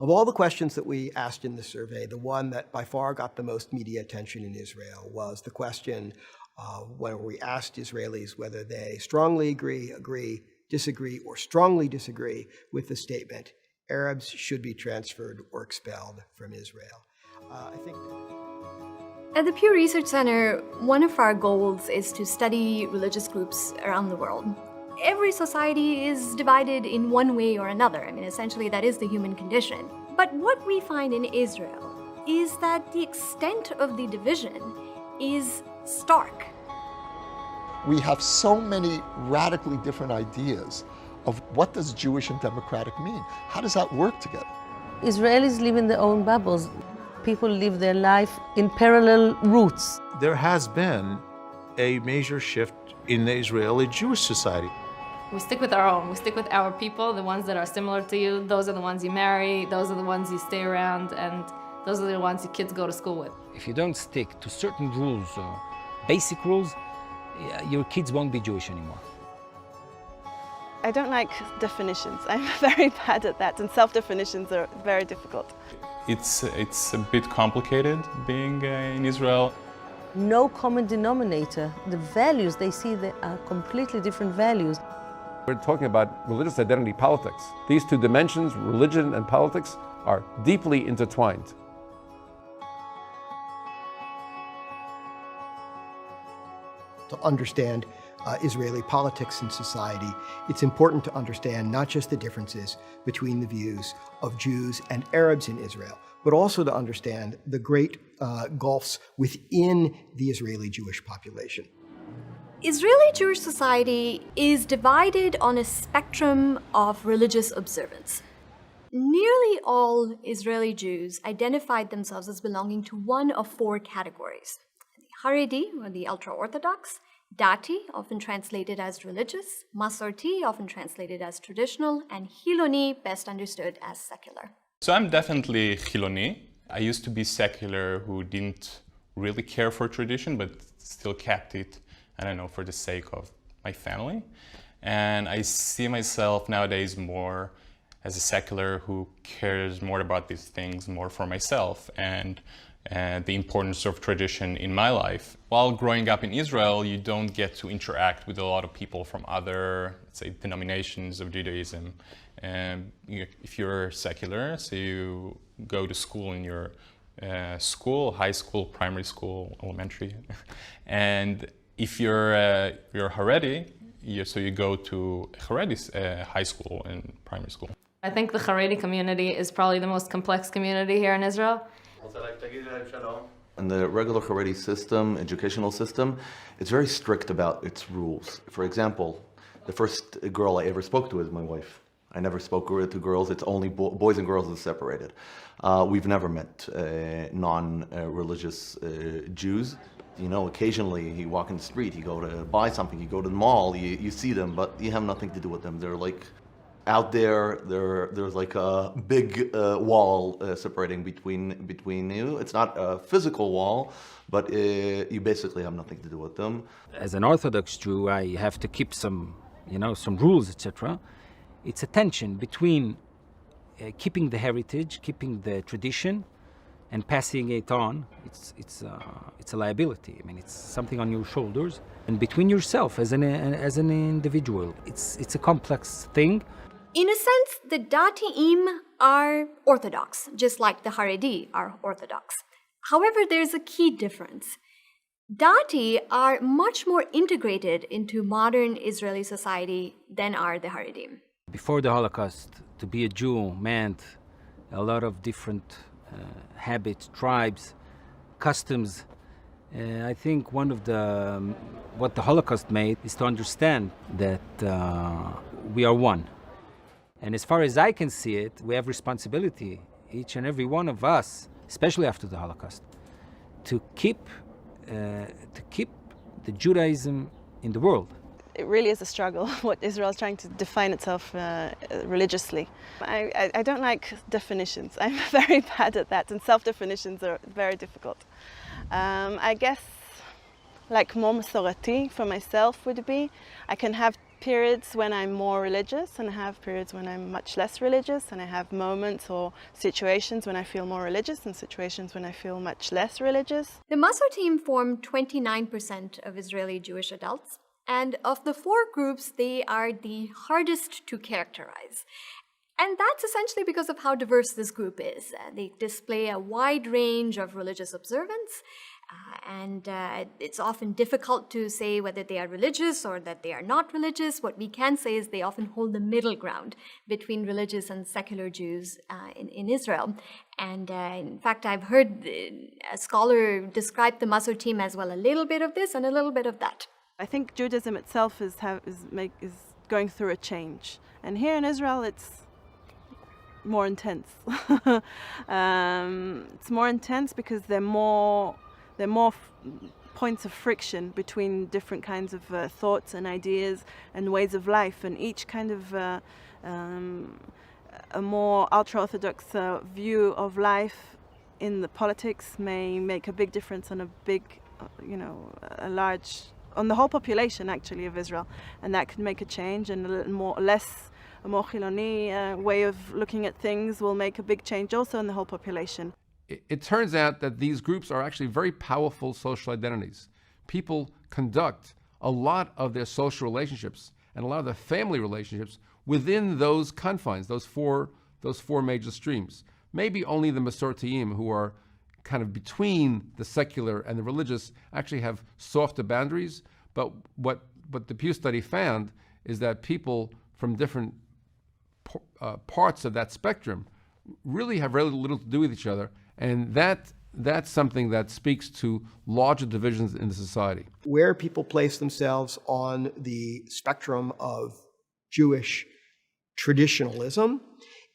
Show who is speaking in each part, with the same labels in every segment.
Speaker 1: Of all the questions that we asked in the survey, the one that by far got the most media attention in Israel was the question where we asked Israelis whether they strongly agree, disagree, or strongly disagree with the statement, Arabs should be transferred or expelled from Israel. I think
Speaker 2: at the PEW Research Center, one of our goals is to study religious groups around the world. Every society is divided in one way or another. I mean, essentially, that is the human condition. But what we find in Israel is that the extent of the division is stark.
Speaker 3: We have so many radically different ideas of what does Jewish and democratic mean. How does that work together?
Speaker 4: Israelis live in their own bubbles. People live their life in parallel routes.
Speaker 5: There has been a major shift in the Israeli Jewish society.
Speaker 6: We stick with our own. We stick with our people, the ones that are similar to you. Those are the ones you marry. Those are the ones you stay around. And those are the ones your kids go to school with.
Speaker 7: If you don't stick to certain rules, basic rules, your kids won't be Jewish anymore.
Speaker 8: I don't like definitions. I'm very bad at that, and self-definitions are very difficult.
Speaker 9: It's a bit complicated being in Israel.
Speaker 4: No common denominator. The values they see, they are completely different values.
Speaker 10: We're talking about religious identity politics. These two dimensions, religion and politics, are deeply intertwined.
Speaker 1: To understand Israeli politics and society, it's important to understand not just the differences between the views of Jews and Arabs in Israel, but also to understand the great gulfs within the Israeli Jewish population.
Speaker 2: Israeli Jewish society is divided on a spectrum of religious observance. Nearly all Israeli Jews identified themselves as belonging to one of four categories: the Haredi, or the ultra-Orthodox; Dati, often translated as religious; Masorti, often translated as traditional; and Hiloni, best understood as secular.
Speaker 9: So I'm definitely Hiloni. I used to be secular who didn't really care for tradition, but still kept it, I don't know, for the sake of my family. And I see myself nowadays more as a secular who cares more about these things more for myself and the importance of tradition in my life. While growing up in Israel, you don't get to interact with a lot of people from other, let's say, denominations of Judaism. And if you're secular, so you go to school in your school, high school, primary school, elementary. And if you're Haredi, so you go to Haredi high school and primary school.
Speaker 6: I think the Haredi community is probably the most complex community here in Israel.
Speaker 11: In the regular Haredi system, educational system, it's very strict about its rules. For example, the first girl I ever spoke to is my wife. I never spoke to girls. It's only boys and girls are separated. We've never met non-religious Jews. You know, occasionally you walk in the street, you go to buy something, you go to the mall, you see them, but you have nothing to do with them. They're like out there. There's like a big wall separating between you. It's not a physical wall, but you basically have nothing to do with them.
Speaker 7: As an Orthodox Jew, I have to keep some rules, etc. It's a tension between keeping the heritage, keeping the tradition, and passing it on. It's a liability. I mean, it's something on your shoulders, and between yourself as an individual. It's a complex thing.
Speaker 2: In a sense, the Dati'im are Orthodox, just like the Haredi are Orthodox. However, there's a key difference. Dati are much more integrated into modern Israeli society than are the Haredim.
Speaker 7: Before the Holocaust, to be a Jew meant a lot of different habits, tribes, customs. I think one of what the Holocaust made is to understand that we are one. And as far as I can see it, we have responsibility, each and every one of us, especially after the Holocaust, to keep the Judaism in the world.
Speaker 8: It really is a struggle, what Israel is trying to define itself religiously. I don't like definitions. I'm very bad at that, and self-definitions are very difficult. I guess like more Masorati for myself would be, I can have periods when I'm more religious, and I have periods when I'm much less religious, and I have moments or situations when I feel more religious and situations when I feel much less religious.
Speaker 2: The Masoretim form 29% of Israeli Jewish adults, and of the four groups, they are the hardest to characterize. And that's essentially because of how diverse this group is. They display a wide range of religious observance, and it's often difficult to say whether they are religious or that they are not religious. What we can say is they often hold the middle ground between religious and secular Jews in Israel. And in fact, I've heard a scholar describe the Masoretim as well, a little bit of this and a little bit of that.
Speaker 8: I think Judaism itself is going through a change. And here in Israel, it's more intense. It's more intense because there are more points of friction between different kinds of thoughts and ideas and ways of life, and each kind of a more ultra-Orthodox view of life in the politics may make a big difference on on the whole population actually of Israel, and that could make a change, and a more Chiloni way of looking at things will make a big change also in the whole population.
Speaker 10: It turns out that these groups are actually very powerful social identities. People conduct a lot of their social relationships and a lot of their family relationships within those confines, those four major streams. Maybe only the Masoretim, who are kind of between the secular and the religious, actually have softer boundaries. But what the Pew study found is that people from different parts of that spectrum really have very little to do with each other, and that's something that speaks to larger divisions in the society.
Speaker 1: Where people place themselves on the spectrum of Jewish traditionalism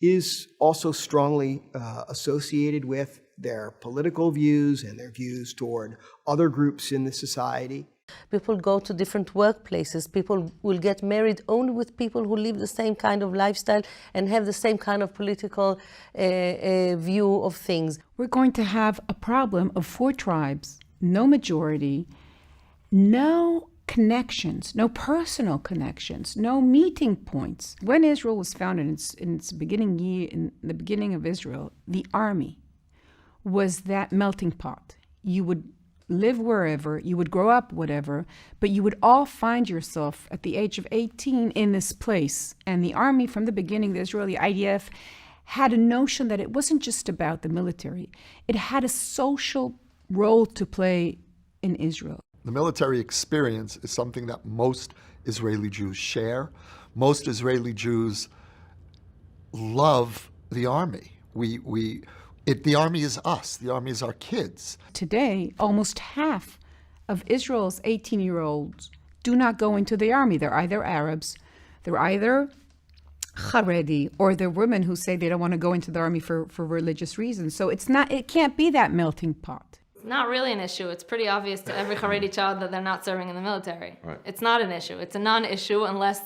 Speaker 1: is also strongly associated with their political views and their views toward other groups in the society.
Speaker 4: People go to different workplaces. People will get married only with people who live the same kind of lifestyle and have the same kind of political view of things.
Speaker 12: We're going to have a problem of 4 tribes, no majority, no connections, no personal connections, no meeting points. When Israel was founded in the beginning of Israel, the army was that melting pot. You would live wherever, you would grow up whatever, but you would all find yourself at the age of 18 in this place. And the army, from the beginning, the Israeli IDF, had a notion that it wasn't just about the military. It had a social role to play in Israel.
Speaker 3: The military experience is something that most Israeli Jews share. Most Israeli Jews love the army. The army is us. The army is our kids.
Speaker 12: Today, almost half of Israel's 18-year-olds do not go into the army. They're either Arabs, they're either Haredi, or they're women who say they don't want to go into the army for religious reasons. So it can't be that melting pot.
Speaker 6: It's not really an issue. It's pretty obvious to every Haredi child that they're not serving in the military.
Speaker 5: Right.
Speaker 6: It's not an issue. It's a non-issue unless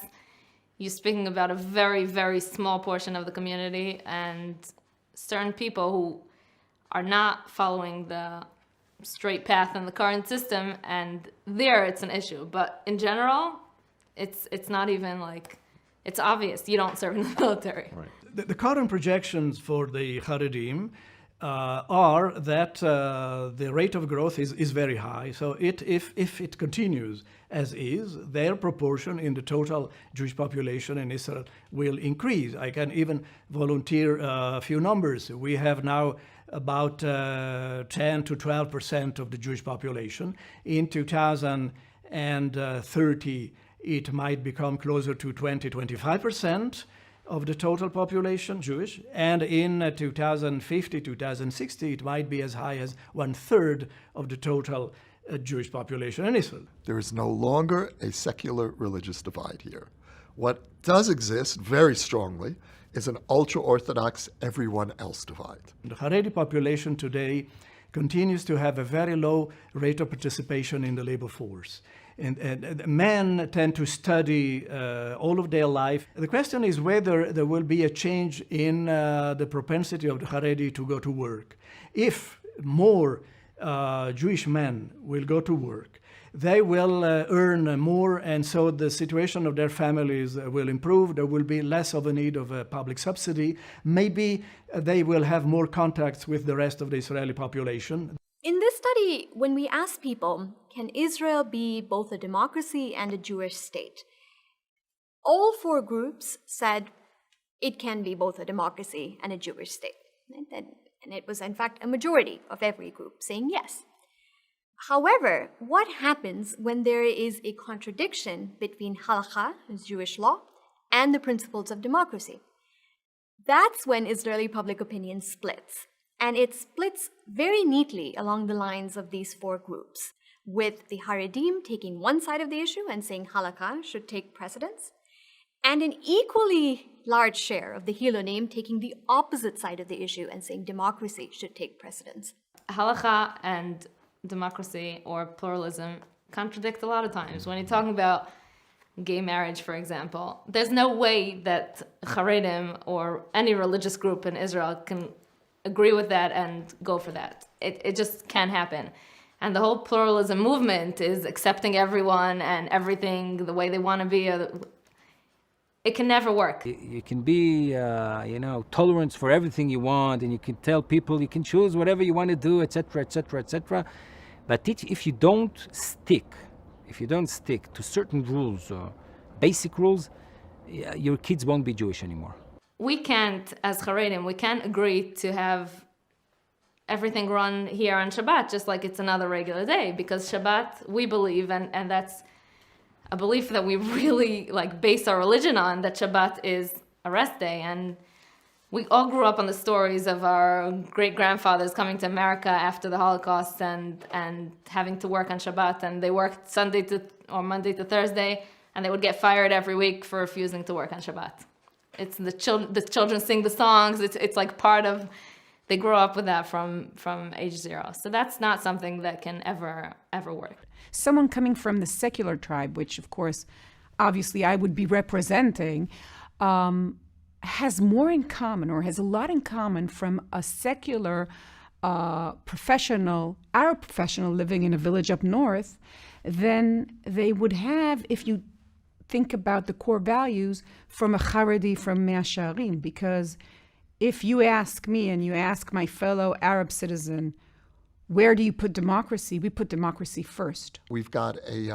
Speaker 6: you're speaking about a very, very small portion of the community and certain people who are not following the straight path in the current system, and there it's an issue. But in general, it's not even like, it's obvious you don't serve in the military.
Speaker 5: Right.
Speaker 13: The current projections for the Haredim are that the rate of growth is very high. So if it continues as is, their proportion in the total Jewish population in Israel will increase. I can even volunteer a few numbers. We have now about 10 to 12% of the Jewish population. In 2030, it might become closer to 20-25% of the total population Jewish, and in 2050, 2060, it might be as high as 1/3 of the total Jewish population in Israel.
Speaker 3: There is no longer a secular religious divide here. What does exist very strongly is an ultra-Orthodox everyone else divide.
Speaker 13: The Haredi population today continues to have a very low rate of participation in the labor force. And men tend to study all of their life. The question is whether there will be a change in the propensity of the Haredi to go to work. If more Jewish men will go to work, they will earn more, and so the situation of their families will improve. There will be less of a need of a public subsidy. Maybe they will have more contacts with the rest of the Israeli population.
Speaker 2: In this study, when we asked people, can Israel be both a democracy and a Jewish state? All four groups said it can be both a democracy and a Jewish state. And it was, in fact, a majority of every group saying yes. However, what happens when there is a contradiction between halakha, Jewish law, and the principles of democracy? That's when Israeli public opinion splits. And it splits very neatly along the lines of these four groups, with the Haredim taking one side of the issue and saying halakha should take precedence, and an equally large share of the Hilonim taking the opposite side of the issue and saying democracy should take precedence.
Speaker 6: Halakha and democracy or pluralism contradict a lot of times. When you're talking about gay marriage, for example, there's no way that Haredim or any religious group in Israel can agree with that and go for that. It just can't happen. And the whole pluralism movement is accepting everyone and everything the way they want to be. It can never work.
Speaker 7: You can be, tolerant for everything you want, and you can tell people you can choose whatever you want to do, etc., etc., etc. But if you don't stick to certain rules, basic rules, your kids won't be Jewish anymore.
Speaker 6: We can't, as Haredim, we can't agree to have everything run here on Shabbat just like it's another regular day, because Shabbat, we believe, and that's a belief that we really base our religion on, that Shabbat is a rest day. And we all grew up on the stories of our great-grandfathers coming to America after the Holocaust and having to work on Shabbat, and they worked Monday to Thursday, and they would get fired every week for refusing to work on Shabbat. It's the children sing the songs. It's like part of, they grow up with that from age 0. So that's not something that can ever work.
Speaker 12: Someone coming from the secular tribe, which of course, obviously I would be representing, has more in common, or has a lot in common from a secular Arab professional living in a village up north than they would have if you think about the core values from a Haredi from Mea Shearim. Because if you ask me and you ask my fellow Arab citizen, where do you put democracy? We put democracy first.
Speaker 3: We've got a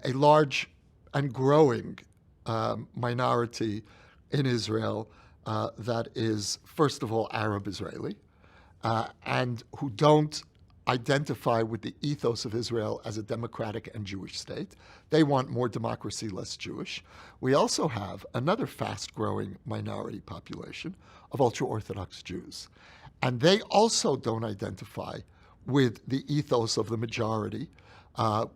Speaker 3: large and growing minority in Israel that is, first of all, Arab Israeli, and who don't identify with the ethos of Israel as a democratic and Jewish state. They want more democracy, less Jewish. We also have another fast-growing minority population of ultra-Orthodox Jews. And they also don't identify with the ethos of the majority,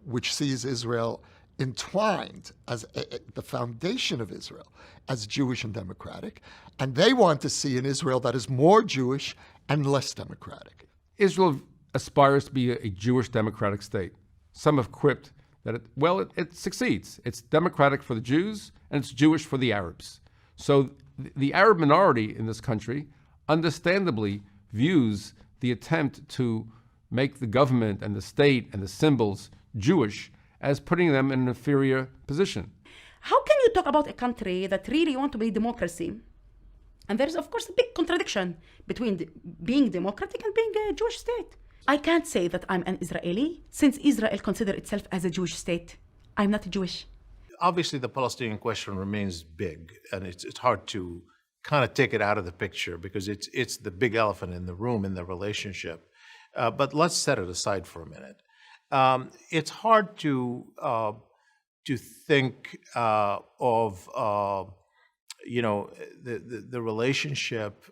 Speaker 3: which sees Israel entwined as the foundation of Israel as Jewish and democratic. And they want to see an Israel that is more Jewish and less democratic.
Speaker 10: Israel aspires to be a Jewish democratic state. Some have quipped that it succeeds. It's democratic for the Jews and it's Jewish for the Arabs. So the Arab minority in this country understandably views the attempt to make the government and the state and the symbols Jewish as putting them in an inferior position.
Speaker 14: How can you talk about a country that really want to be democracy? And there's, of course, a big contradiction between being democratic and being a Jewish state. I can't say that I'm an Israeli, since Israel considers itself as a Jewish state. I'm not Jewish.
Speaker 5: Obviously, the Palestinian question remains big, and it's hard to kind of take it out of the picture because it's the big elephant in the room in the relationship. But let's set it aside for a minute. It's hard to think of the relationship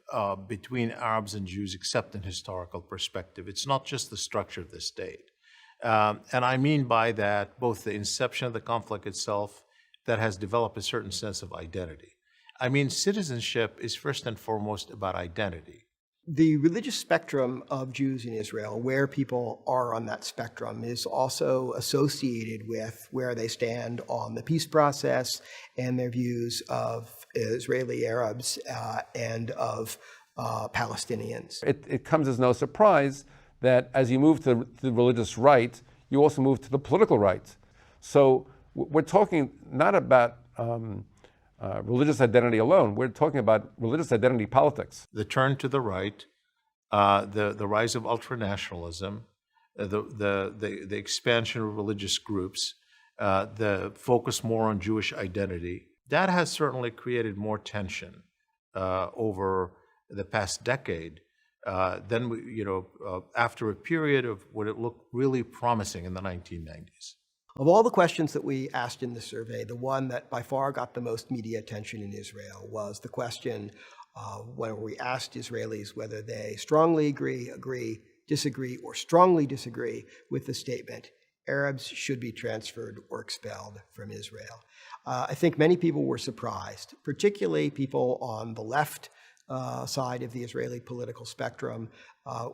Speaker 5: between Arabs and Jews, except in historical perspective. It's not just the structure of the state. And I mean by that both the inception of the conflict itself that has developed a certain sense of identity. I mean, citizenship is first and foremost about identity.
Speaker 1: The religious spectrum of Jews in Israel, where people are on that spectrum, is also associated with where they stand on the peace process and their views of Israeli Arabs and of Palestinians.
Speaker 10: It comes as no surprise that as you move to the religious right, you also move to the political right. So we're talking not about religious identity alone. We're talking about religious identity politics.
Speaker 5: The turn to the right, the rise of ultranationalism, the expansion of religious groups, the focus more on Jewish identity, that has certainly created more tension over the past decade than after a period of what it looked really promising in the 1990s.
Speaker 1: Of all the questions that we asked in the survey, the one that by far got the most media attention in Israel was the question when we asked Israelis whether they strongly agree, disagree, or strongly disagree with the statement, Arabs should be transferred or expelled from Israel. I think many people were surprised, particularly people on the left side of the Israeli political spectrum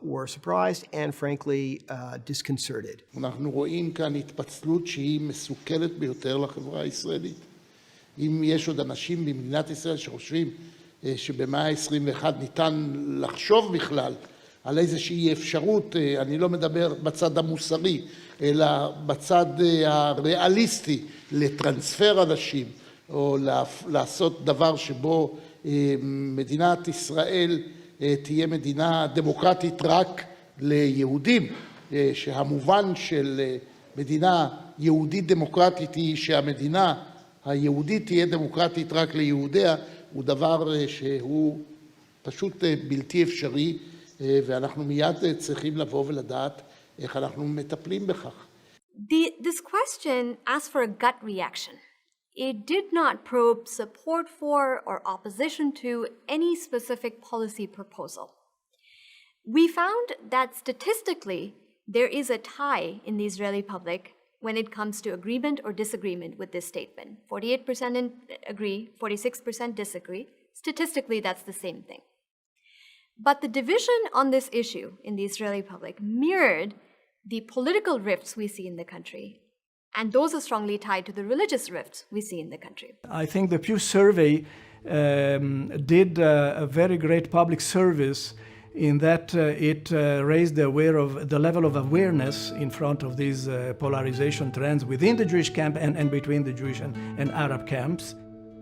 Speaker 1: were surprised and frankly disconcerted.
Speaker 15: אנחנו רואים כאן התפצלות שהיא מסוכנת ביותר לחברה הישראלית. אם יש עוד אנשים במדינת ישראל שחושבים שבמאה ה-21 ניתן לחשוב בכלל על איזושהי אפשרות, אני לא מדבר בצד המוסרי, אלא בצד הריאליסטי, לטרנספר אנשים, או לעשות דבר שבו מדינת ישראל תהיה מדינה דמוקרטית רק ליהודים, שהמובן של מדינה יהודית דמוקרטית היא שהמדינה היהודית תהיה דמוקרטית רק ליהודיה, הוא דבר שהוא פשוט בלתי אפשרי, ואנחנו מיד צריכים לבוא ולדעת איך אנחנו מטפלים בכך.
Speaker 2: This question asked for a gut reaction. It did not probe support for or opposition to any specific policy proposal. We found that statistically, there is a tie in the Israeli public when it comes to agreement or disagreement with this statement. 48% agree, 46% disagree. Statistically, that's the same thing. But the division on this issue in the Israeli public mirrored the political rifts we see in the country, and those are strongly tied to the religious rifts we see in the country.
Speaker 13: I think the Pew survey did a very great public service in that it raised the level of awareness in front of these polarization trends within the Jewish camp and between the Jewish and Arab camps.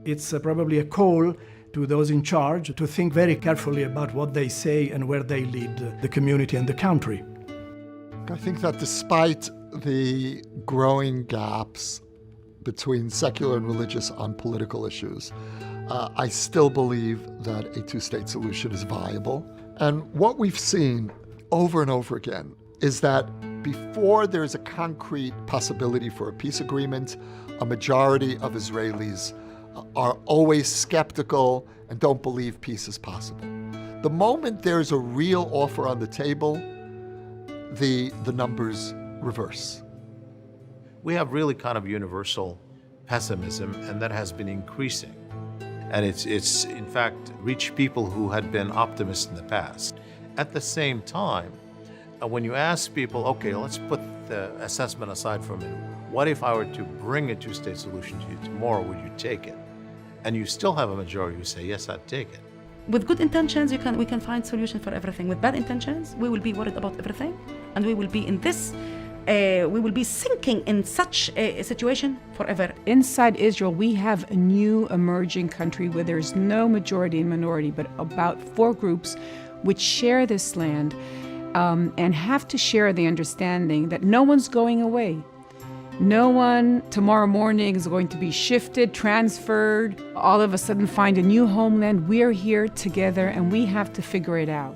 Speaker 13: It's probably a call to those in charge to think very carefully about what they say and where they lead the community and the country.
Speaker 3: I think that despite the growing gaps between secular and religious on political issues, I still believe that a two-state solution is viable. And what we've seen over and over again is that before there's a concrete possibility for a peace agreement, a majority of Israelis are always skeptical and don't believe peace is possible. The moment there's a real offer on the table, the numbers reverse.
Speaker 5: We have really kind of universal pessimism, and that has been increasing. And it's in fact reached people who had been optimists in the past. At the same time, when you ask people, okay, let's put the assessment aside for a minute. What if I were to bring a two-state solution to you tomorrow, would you take it? And you still have a majority who say, yes, I'd take it.
Speaker 14: With good intentions, we can find solution for everything. With bad intentions, we will be worried about everything, and we will be in this. We will be sinking in such a situation forever.
Speaker 12: Inside Israel, we have a new emerging country where there's no majority and minority, but about 4 groups which share this land and have to share the understanding that no one's going away. No one tomorrow morning is going to be shifted, transferred, all of a sudden find a new homeland. We're here together and we have to figure it out.